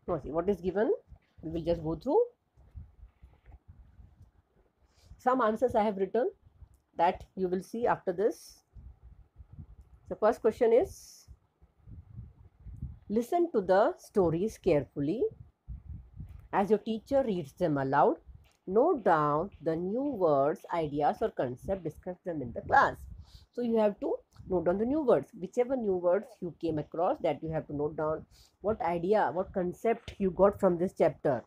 Now see what is given. We will just go through some answers I have written that you will see after this. The first question is, listen to the stories carefully as your teacher reads them aloud. Note down the new words, ideas or concept, discuss them in the class. So you have to note down the new words, whichever new words you came across, that you have to note down what idea, what concept you got from this chapter.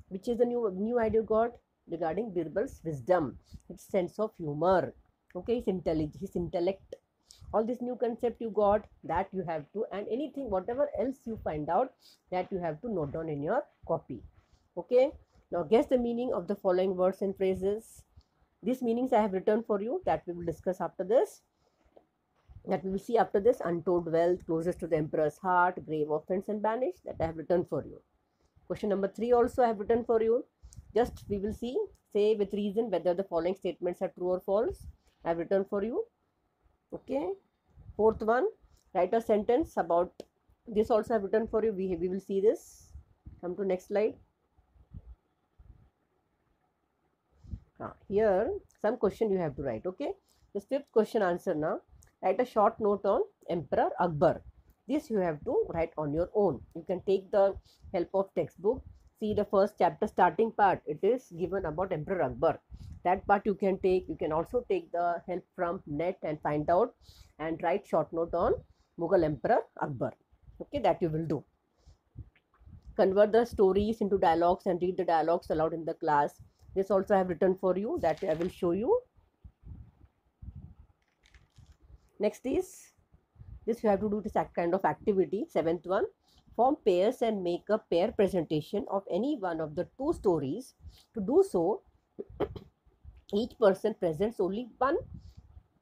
Which is the new idea you got regarding Birbal's wisdom, his sense of humor, okay, his intellect, all this new concept you got, that you have to, and anything whatever else you find out, that you have to note down in your copy. Okay, now guess the meaning of the following words and phrases. These meanings I have written for you, that we will discuss after this, that we will see after this. Untold wealth, closest to the emperor's heart, grave offense and banish, that I have written for you. Question number 3 also I have written for you. Just we will see. Say with reason whether the following statements are true or false. I have written for you. Okay. Fourth one, write a sentence about this also I have written for you. We will see this. Come to next slide. Here some question you have to write. Okay. The fifth question answer now. Write a short note on Emperor Akbar. This you have to write on your own. You can take the help of textbook. See the first chapter starting part. It is given about Emperor Akbar. That part you can take. You can also take the help from net and find out and write short note on Mughal Emperor Akbar. Okay, that you will do. Convert the stories into dialogues and read the dialogues aloud in the class. This also I have written for you, that I will show you. Next is, this you have to do this kind of activity. Seventh one, form pairs and make a pair presentation of any one of the two stories. To do so, each person presents only one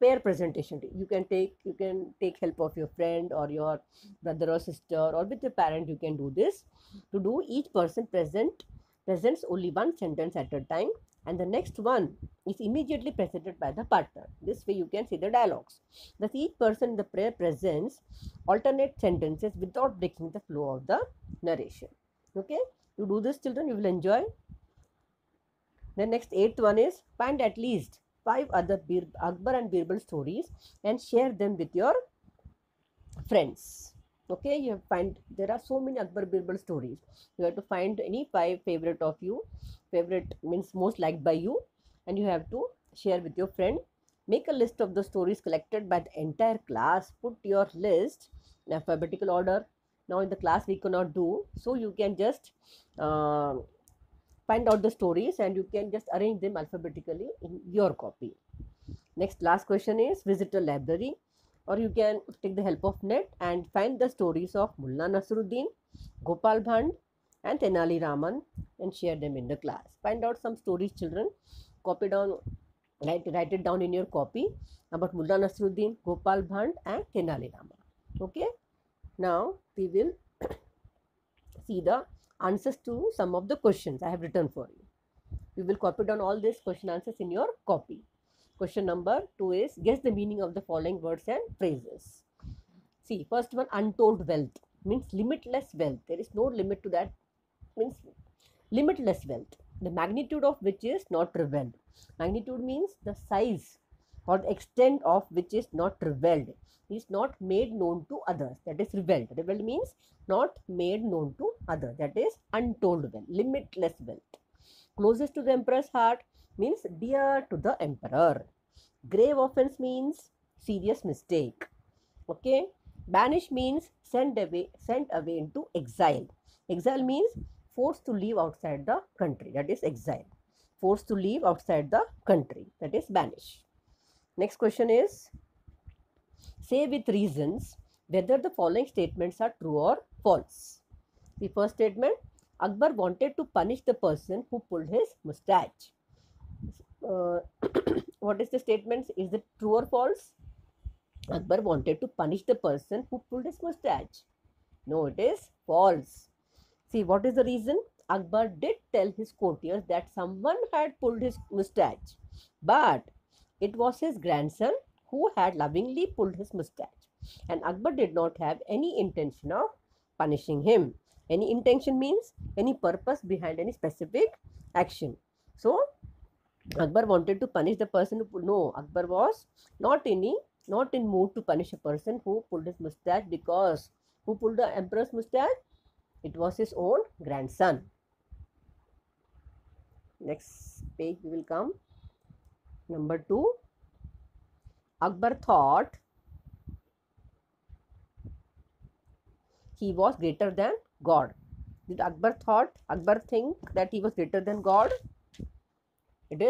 pair presentation. You can take help of your friend or your brother or sister, or with your parent you can do this. To do, each person presents only one sentence at a time, and the next one is immediately presented by the partner. This way you can see the dialogues. Thus each person in the pair presents alternate sentences without breaking the flow of the narration. Okay, you do this children, you will enjoy. The next eighth one is, find at least 5 other Akbar and Birbal stories and share them with your friends. Okay, you have find there are so many Akbar Birbal stories. You have to find any 5 favorite of you. Favorite means most liked by you, and you have to share with your friend. Make a list of the stories collected by the entire class. Put your list in alphabetical order. Now in the class we cannot do, so you can just find out the stories and you can just arrange them alphabetically in your copy. Next, last question is, visit a library, or you can take the help of net and find the stories of Mulla Nasruddin, Gopal Bhand and Tenali Raman and share them in the class. Find out some stories children, copy down, write it down in your copy about Mulla Nasruddin, Gopal Bhand and Tenali Raman. Okay, now we will see the answers to some of the questions I have written for you. You will copy down all these question answers in your copy. Question number 2 is, guess the meaning of the following words and phrases. See, first one, untold wealth means limitless wealth. There is no limit to that, means limitless wealth, the magnitude of which is not revealed. Magnitude means the size or the extent of which is not revealed, is not made known to others, that is revealed. Revealed means not made known to others, that is untold wealth, limitless wealth. Closest to the emperor's heart means dear to the emperor. Grave offense means serious mistake. Okay. Banish means sent away into exile. Exile means forced to leave outside the country, that is exile. Forced to leave outside the country, that is banish. Next question is, say with reasons whether the following statements are true or false. The first statement, Akbar wanted to punish the person who pulled his moustache. What is the statement? Is it true or false? Akbar wanted to punish the person who pulled his moustache. No, it is false. See, what is the reason? Akbar did tell his courtiers that someone had pulled his moustache, but it was his grandson who had lovingly pulled his moustache, and Akbar did not have any intention of punishing him. Any intention means any purpose behind any specific action. So Akbar wanted to punish the person who, no, Akbar was not in mood to punish a person who pulled his mustache, because who pulled the emperor's mustache? It was his own grandson. Next page we will come. Number 2. Akbar thought he was greater than God. Did Akbar think that he was greater than God?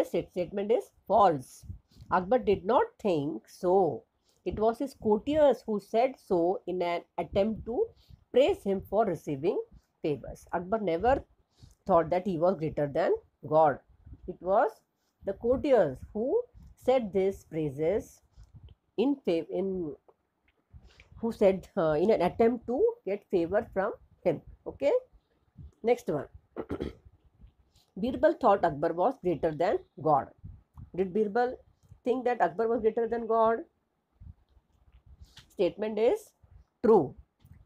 Statement is false. Akbar did not think so. It was his courtiers who said so in an attempt to praise him for receiving favors. Akbar never thought that he was greater than God. It was the courtiers who said these praises in an attempt to get favor from him. Okay. Next one. Birbal thought Akbar was greater than God. Did Birbal think that Akbar was greater than God? Statement is true.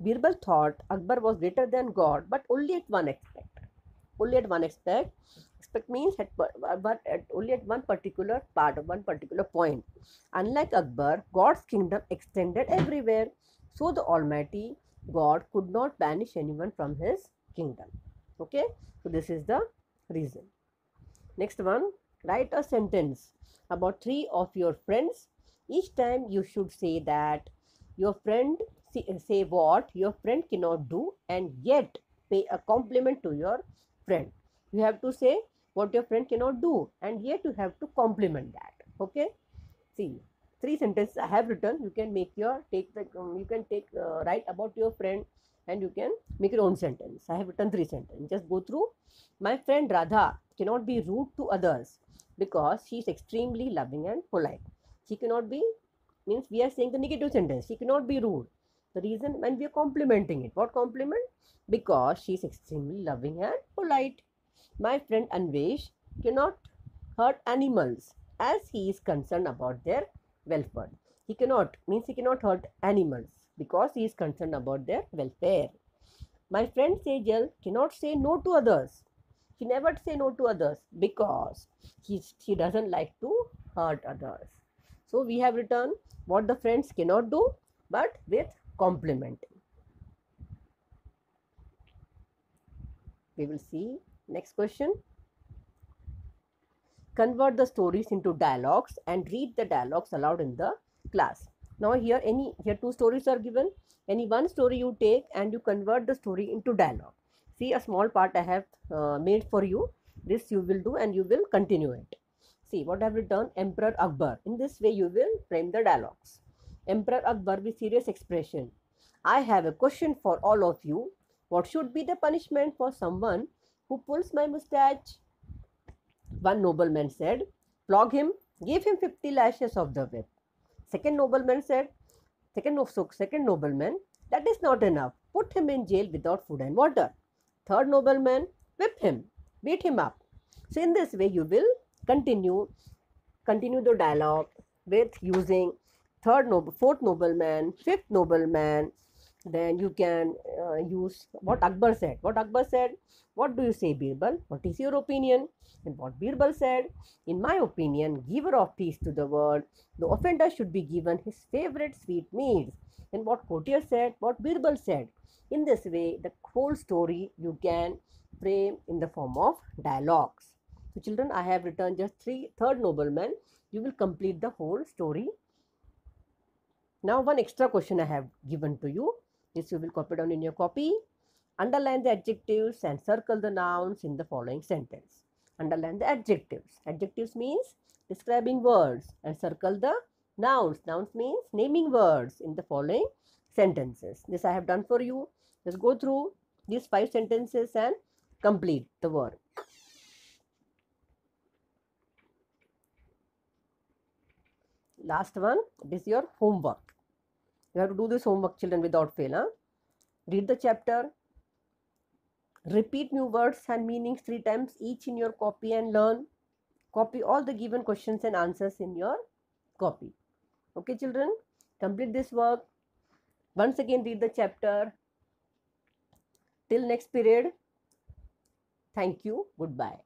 Birbal thought Akbar was greater than God, but only at one aspect. Only at one aspect. Aspect means only at one particular part, one particular point. Unlike Akbar, God's kingdom extended everywhere. So the Almighty God could not banish anyone from his kingdom. Okay. So this is the reason. Next one. Write a sentence about 3 of your friends. Each time you should say that your friend, say what your friend cannot do, and yet pay a compliment to your friend. You have to say what your friend cannot do, and yet you have to compliment that. Okay. See, 3 sentences I have written. You can write about your friend, and you can make your own sentence. I have written 3 sentences. Just go through. My friend Radha cannot be rude to others because she is extremely loving and polite. She cannot be, means we are saying the negative sentence. She cannot be rude. The reason when we are complimenting it. What compliment? Because she is extremely loving and polite. My friend Anvesh cannot hurt animals as he is concerned about their welfare. He cannot hurt animals because he is concerned about their welfare. My friend Sejal cannot say no to others. She never say no to others because she doesn't like to hurt others. So we have written what the friends cannot do, but with complimenting. We will see next question. Convert the stories into dialogues and read the dialogues aloud in the class. Now here 2 stories are given. Any one story you take and you convert the story into dialogue. See, a small part I have made for you. This you will do and you will continue it. See what I have written. Emperor Akbar. In this way you will frame the dialogues. Emperor Akbar with serious expression. I have a question for all of you. What should be the punishment for someone who pulls my mustache? One nobleman said, flog him, give him 50 lashes of the whip. Second nobleman, that is not enough. Put him in jail without food and water. Third nobleman, whip him, beat him up. So in this way you will continue the dialogue with using fourth nobleman, fifth nobleman. Then you can use what Akbar said. What do you say, Birbal? What is your opinion? And what Birbal said, in my opinion, giver of peace to the world, the offender should be given his favorite sweetmeats. And what courtier said, what Birbal said. In this way, the whole story you can frame in the form of dialogues. So children, I have written just third nobleman. You will complete the whole story. Now one extra question I have given to you. This you will copy down in your copy. Underline the adjectives and circle the nouns in the following sentence. Underline the adjectives. Adjectives means describing words, and circle the nouns. Nouns means naming words in the following sentences. This I have done for you. Just go through these 5 sentences and complete the work. Last one, this is your homework. You have to do this homework, children, without fail. Read the chapter. Repeat new words and meanings 3 times each in your copy and learn. Copy all the given questions and answers in your copy. Okay, children, complete this work. Once again, read the chapter. Till next period, thank you. Goodbye.